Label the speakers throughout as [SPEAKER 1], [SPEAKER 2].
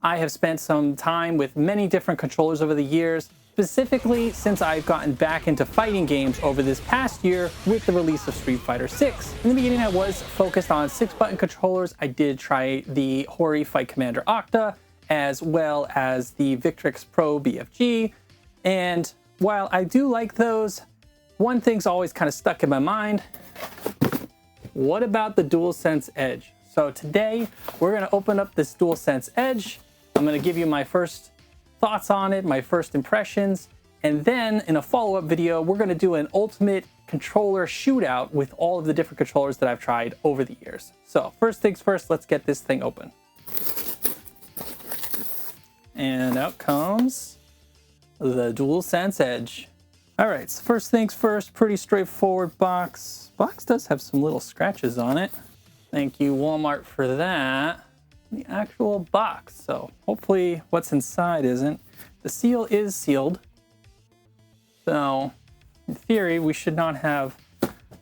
[SPEAKER 1] I have spent some time with many different controllers over the years, specifically since I've gotten back into fighting games over this past year with the release of Street Fighter 6. In the beginning, I was focused on 6-button controllers. I did try the Hori Fight Commander Octa, as well as the Victrix Pro BFG. And while I do like those, one thing's always kind of stuck in my mind. What about the Dualsense Edge? So today, we're going to open up this Dualsense Edge. I'm going to give you my first thoughts on it, my first impressions, and then in a follow-up video, we're going to do an ultimate controller shootout with all of the different controllers that I've tried over the years. So first things first, let's get this thing open. And out comes the Dualsense Edge. All right, so first things first, pretty straightforward box. Box does have some little scratches on it. Thank you, Walmart, for that. The actual box, so hopefully what's inside isn't. The seal is sealed, so in theory we should not have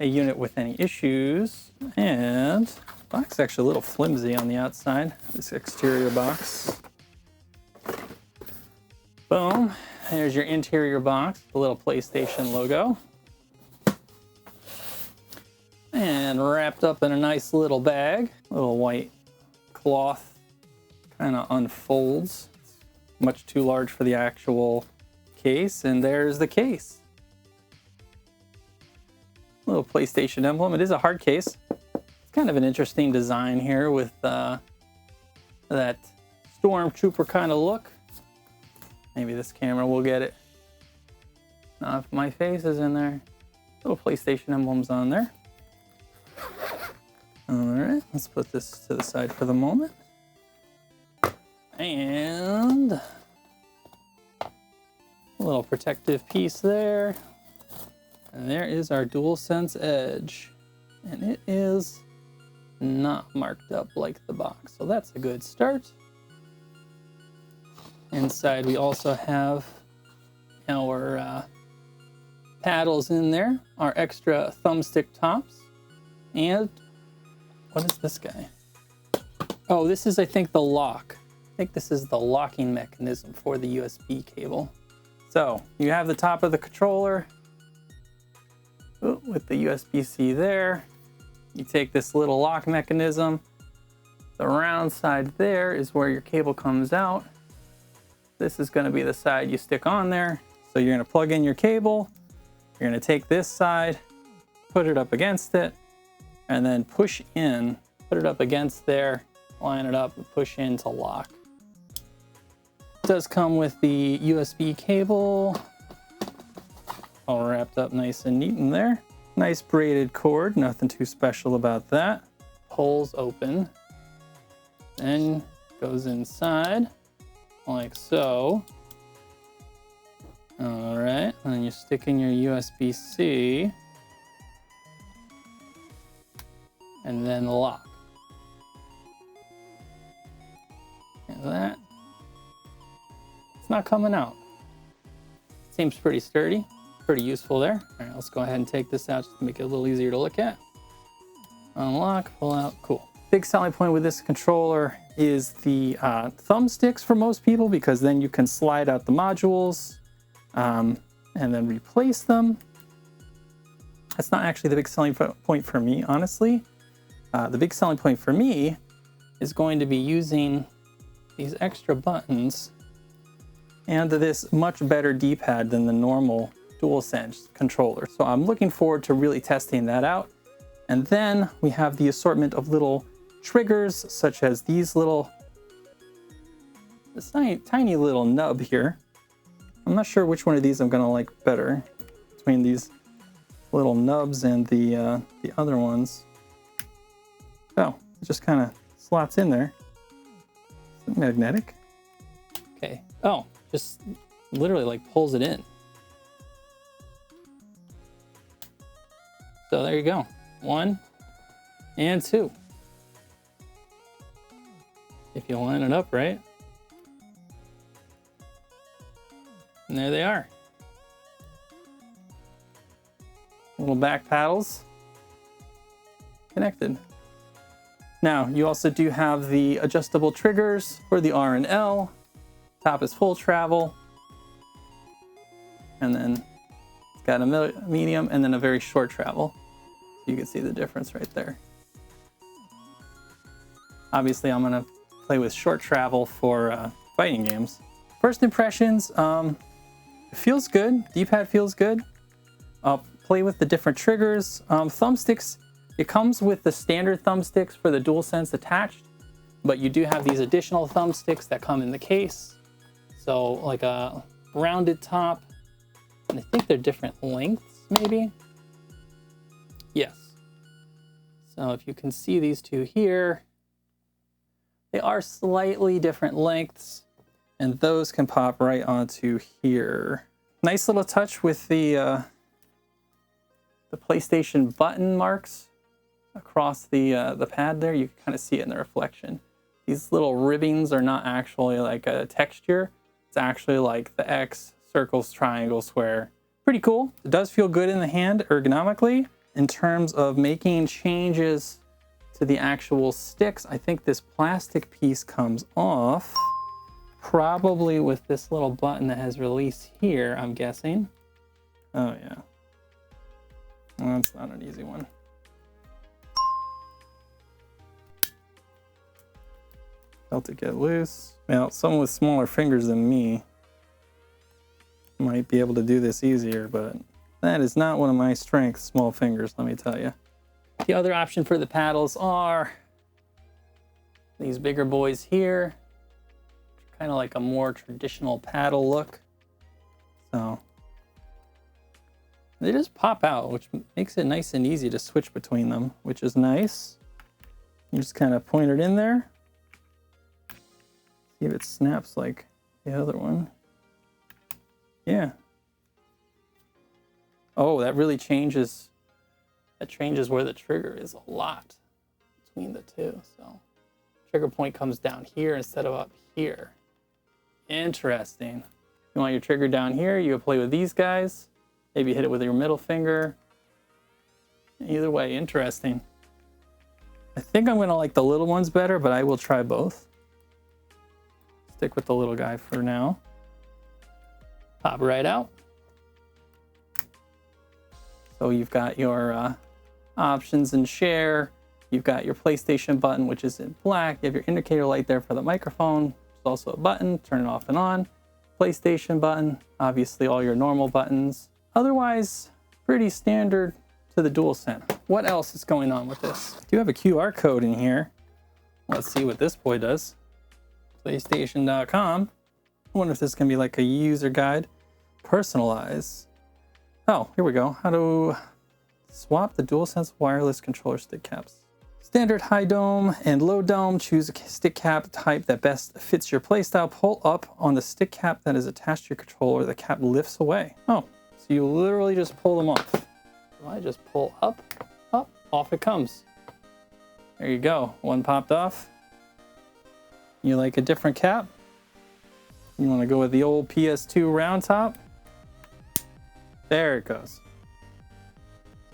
[SPEAKER 1] a unit with any issues. And the box is actually a little flimsy on the outside, this exterior box. Boom, there's your interior box, the little PlayStation logo. And wrapped up in a nice little bag, little white cloth, kind of unfolds. It's much too large for the actual case, and there's the case. Little PlayStation emblem. It is a hard case. It's kind of an interesting design here with that stormtrooper kind of look. Maybe this camera will get it. Not if my face is in there. Little PlayStation emblems on there. All right, let's put this to the side for the moment. And a little protective piece there. And there is our Dualsense Edge. And it is not marked up like the box, so that's a good start. Inside we also have our paddles in there, our extra thumbstick tops, and what is this guy? Oh, this is, I think, the lock. I think this is the locking mechanism for the USB cable. So you have the top of the controller with the USB-C there. You take this little lock mechanism. The round side there is where your cable comes out. This is going to be the side you stick on there. So you're going to plug in your cable. You're going to take this side, put it up against it, and then push in, put it up against there, line it up, and push in to lock. It does come with the USB cable, all wrapped up nice and neat in there. Nice braided cord, nothing too special about that. Pulls open, then goes inside, like so. All right, and then you stick in your USB-C. And then lock. And that. It's not coming out. Seems pretty sturdy, pretty useful there. All right, let's go ahead and take this out just to make it a little easier to look at. Unlock, pull out, cool. Big selling point with this controller is the thumbsticks for most people, because then you can slide out the modules and then replace them. That's not actually the big selling point for me, honestly. The big selling point for me is going to be using these extra buttons and this much better D-pad than the normal Dualsense controller. So I'm looking forward to really testing that out. And then we have the assortment of little triggers, such as this tiny little nub here. I'm not sure which one of these I'm gonna like better between these little nubs and the other ones. Oh, it just kind of slots in there. Is it magnetic? Okay. Oh, just literally like pulls it in. So there you go. 1 and 2. If you line it up right. And there they are. Little back paddles connected. Now, you also do have the adjustable triggers for the R and L. Top is full travel. And then it's got a medium and then a very short travel. So you can see the difference right there. Obviously, I'm gonna play with short travel for fighting games. First impressions, it feels good. D-pad feels good. I'll play with the different triggers. Thumbsticks, it comes with the standard thumbsticks for the Dualsense attached, but you do have these additional thumbsticks that come in the case. So like a rounded top, and I think they're different lengths, maybe? Yes. So if you can see these two here, they are slightly different lengths, and those can pop right onto here. Nice little touch with the PlayStation button marks across the pad there. You can kind of see it in the reflection. These little ribbings are not actually like a texture. It's actually like the X, circles, triangle, square. Pretty cool. It does feel good in the hand ergonomically. In terms of making changes to the actual sticks, I think this plastic piece comes off. Probably with this little button that has release here, I'm guessing. Oh yeah. Well, that's not an easy one. Felt it get loose. Now, someone with smaller fingers than me might be able to do this easier, but that is not one of my strengths, small fingers, let me tell you. The other option for the paddles are these bigger boys here. Kind of like a more traditional paddle look. So they just pop out, which makes it nice and easy to switch between them, which is nice. You just kind of point it in there. See if it snaps like the other one. Yeah. Oh, that really changes. That changes where the trigger is a lot between the two. So trigger point comes down here instead of up here. Interesting. You want your trigger down here, you can play with these guys. Maybe hit it with your middle finger. Either way, interesting. I think I'm gonna like the little ones better, but I will try both. Stick with the little guy for now. Pop right out. So you've got your options and share. You've got your PlayStation button, which is in black. You have your indicator light there for the microphone. There's also a button, turn it off and on. PlayStation button, obviously all your normal buttons. Otherwise, pretty standard to the Dualsense. What else is going on with this? I do have a QR code in here. Let's see what this boy does. PlayStation.com. I wonder if this can be like a user guide. Personalize. Oh, here we go. How to swap the Dualsense wireless controller stick caps. Standard high dome and low dome. Choose a stick cap type that best fits your playstyle. Pull up on the stick cap that is attached to your controller. The cap lifts away. Oh, so you literally just pull them off. So I just pull up, up, off it comes. There you go. One popped off. You like a different cap? You want to go with the old PS2 round top? There it goes.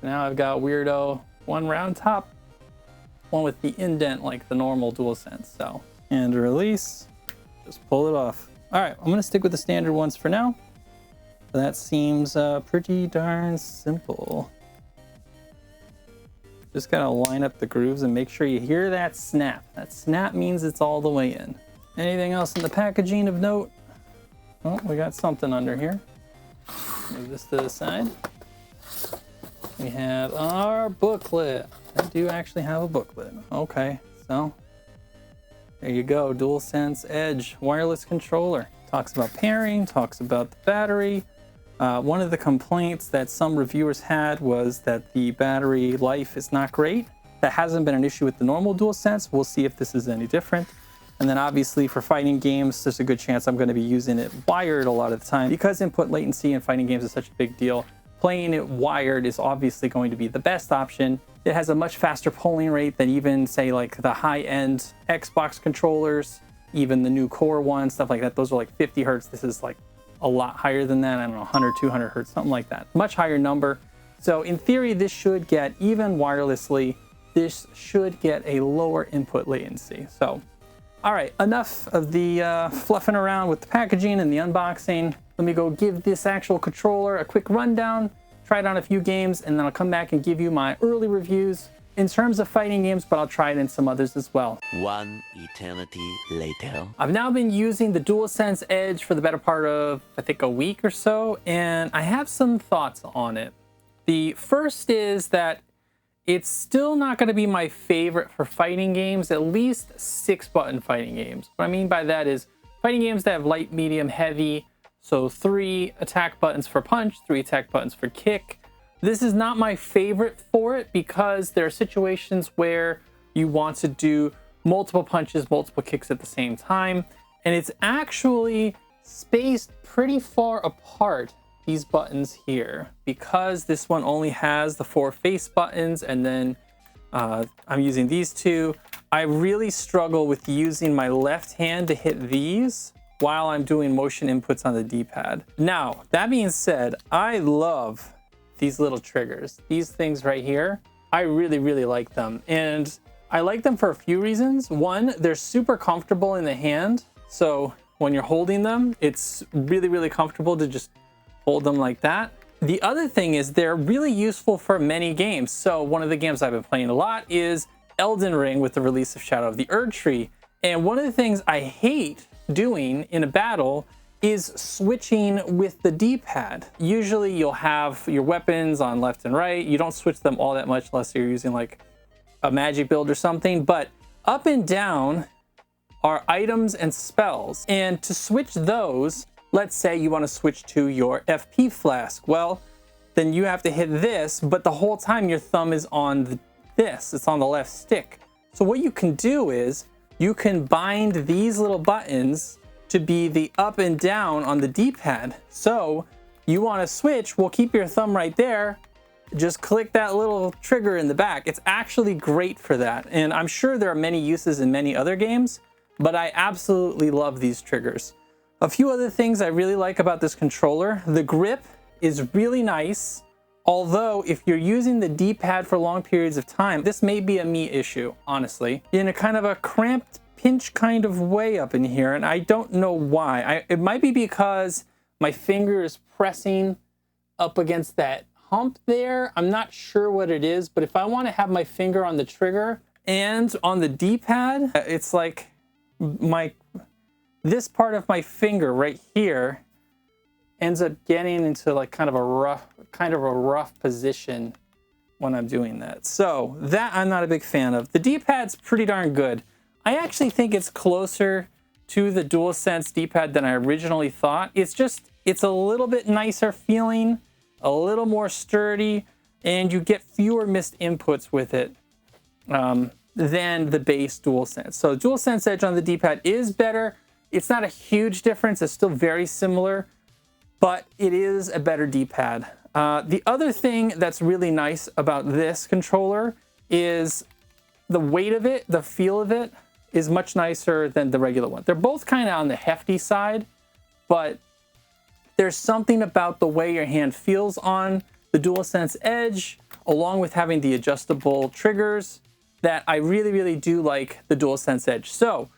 [SPEAKER 1] Now I've got weirdo one round top, one with the indent like the normal Dualsense. So, and release, just pull it off. All right, I'm gonna stick with the standard ones for now. That seems pretty darn simple. Just gotta line up the grooves and make sure you hear that snap. That snap means it's all the way in. Anything else in the packaging of note? Oh, we got something under here. Move this to the side. We have our booklet. I do actually have a booklet. Okay, so there you go. Dualsense Edge wireless controller. Talks about pairing, talks about the battery. One of the complaints that some reviewers had was that the battery life is not great. That hasn't been an issue with the normal Dualsense. We'll see if this is any different. And then obviously for fighting games, there's a good chance I'm going to be using it wired a lot of the time. Because input latency in fighting games is such a big deal, playing it wired is obviously going to be the best option. It has a much faster polling rate than even say like the high-end Xbox controllers, even the new Core ones, stuff like that. Those are like 50 hertz. This is like a lot higher than that. I don't know, 100, 200 hertz, something like that. Much higher number. So in theory, this should get even wirelessly this should get a lower input latency. So, all right, enough of the fluffing around with the packaging and the unboxing. Let me go give this actual controller a quick rundown, try it on a few games, and then I'll come back and give you my early reviews in terms of fighting games, but I'll try it in some others as well.
[SPEAKER 2] One eternity later.
[SPEAKER 1] I've now been using the Dualsense Edge for the better part of, I think, a week or so, and I have some thoughts on it. The first is that it's still not going to be my favorite for fighting games, at least 6-button fighting games. What I mean by that is fighting games that have light, medium, heavy, so 3 attack buttons for punch, 3 attack buttons for kick. This is not my favorite for it because there are situations where you want to do multiple punches, multiple kicks at the same time, and it's actually spaced pretty far apart, these buttons here, because this one only has the 4 face buttons, and then I'm using these 2. I really struggle with using my left hand to hit these while I'm doing motion inputs on the D-pad. Now, that being said, I love these little triggers. These things right here, I really, really like them. And I like them for a few reasons. One, they're super comfortable in the hand. So when you're holding them, it's really, really comfortable to just hold them like that. The other thing is they're really useful for many games. So one of the games I've been playing a lot is Elden Ring with the release of Shadow of the Erdtree. And one of the things I hate doing in a battle is switching with the D-pad. Usually you'll have your weapons on left and right. You don't switch them all that much unless you're using like a magic build or something, but up and down are items and spells. And to switch those, let's say you want to switch to your FP flask. Well, then you have to hit this, but the whole time your thumb is on this. It's on the left stick. So what you can do is you can bind these little buttons to be the up and down on the D-pad. So you want to switch, well, keep your thumb right there, just click that little trigger in the back. It's actually great for that. And I'm sure there are many uses in many other games, but I absolutely love these triggers. A few other things I really like about this controller. The grip is really nice, although if you're using the D-pad for long periods of time, this may be a me issue, honestly. In a kind of a cramped pinch kind of way up in here, and I don't know why. It might be because my finger is pressing up against that hump there. I'm not sure what it is, but if I want to have my finger on the trigger and on the D-pad, it's like this part of my finger right here ends up getting into like kind of a rough position when I'm doing that. So that I'm not a big fan of. The D-pad's pretty darn good. I actually think it's closer to the Dualsense D-pad than I originally thought. It's a little bit nicer feeling, a little more sturdy, and you get fewer missed inputs with it than the base Dualsense. So Dualsense Edge on the D-pad is better. It's not a huge difference. It's still very similar, but it is a better D-pad. The other thing that's really nice about this controller is the weight of it, the feel of it is much nicer than the regular one. They're both kind of on the hefty side, but there's something about the way your hand feels on the Dualsense Edge, along with having the adjustable triggers, that I really, really do like the Dualsense Edge. So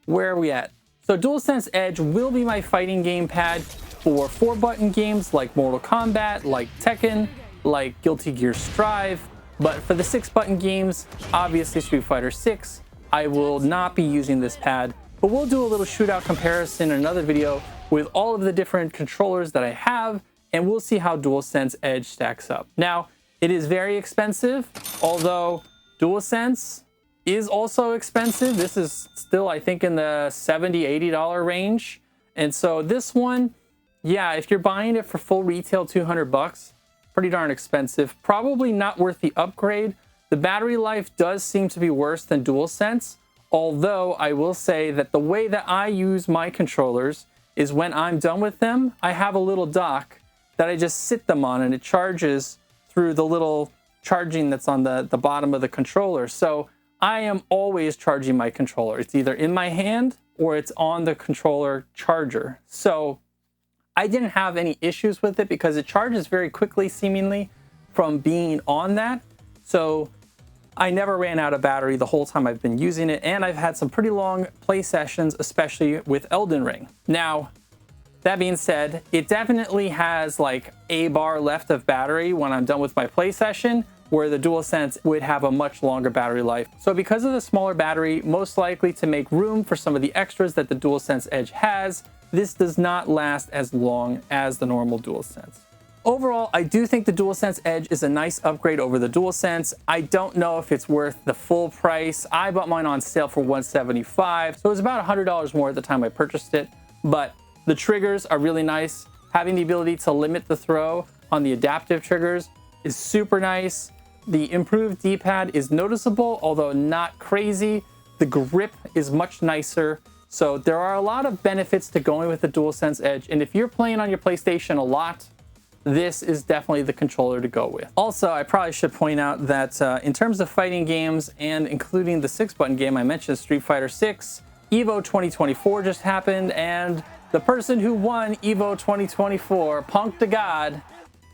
[SPEAKER 1] where are we at? So Dualsense Edge will be my fighting gamepad for 4-button games like Mortal Kombat, like Tekken, like Guilty Gear Strive. But for the 6-button games, obviously Street Fighter 6, I will not be using this pad, but we'll do a little shootout comparison in another video with all of the different controllers that I have, and we'll see how Dualsense Edge stacks up. Now, it is very expensive, although Dualsense is also expensive. This is still, I think, in the $70, $80 range. And so this one, yeah, if you're buying it for full retail, 200 bucks, pretty darn expensive. Probably not worth the upgrade. The battery life does seem to be worse than Dualsense, although I will say that the way that I use my controllers is when I'm done with them, I have a little dock that I just sit them on, and it charges through the little charging that's on the bottom of the controller. So I am always charging my controller. It's either in my hand or it's on the controller charger. So I didn't have any issues with it because it charges very quickly, seemingly, from being on that. So I never ran out of battery the whole time I've been using it, and I've had some pretty long play sessions, especially with Elden Ring. Now, that being said, it definitely has like a bar left of battery when I'm done with my play session, where the Dualsense would have a much longer battery life. So because of the smaller battery, most likely to make room for some of the extras that the Dualsense Edge has, this does not last as long as the normal Dualsense. Overall, I do think the Dualsense Edge is a nice upgrade over the Dualsense. I don't know if it's worth the full price. I bought mine on sale for $175, so it was about $100 more at the time I purchased it. But the triggers are really nice. Having the ability to limit the throw on the adaptive triggers is super nice. The improved D-pad is noticeable, although not crazy. The grip is much nicer. So there are a lot of benefits to going with the Dualsense Edge. And if you're playing on your PlayStation a lot, this is definitely the controller to go with. Also, I probably should point out that in terms of fighting games, and including the 6-button game I mentioned, Street Fighter 6, EVO 2024 just happened, and the person who won EVO 2024, Punk to God,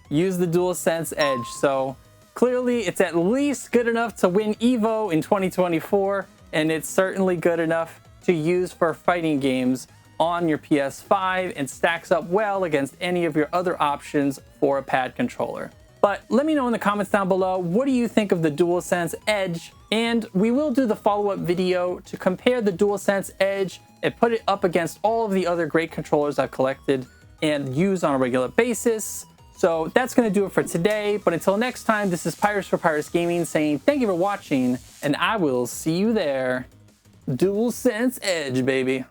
[SPEAKER 1] used the Dualsense Edge. So clearly it's at least good enough to win EVO in 2024, and it's certainly good enough to use for fighting games on your PS5 and stacks up well against any of your other options for a pad controller. But let me know in the comments down below, what do you think of the Dualsense Edge? And we will do the follow-up video to compare the Dualsense Edge and put it up against all of the other great controllers I've collected and use on a regular basis. So that's going to do it for today. But until next time, this is Pirates for Pirates Gaming saying thank you for watching, and I will see you there. Dualsense Edge, baby.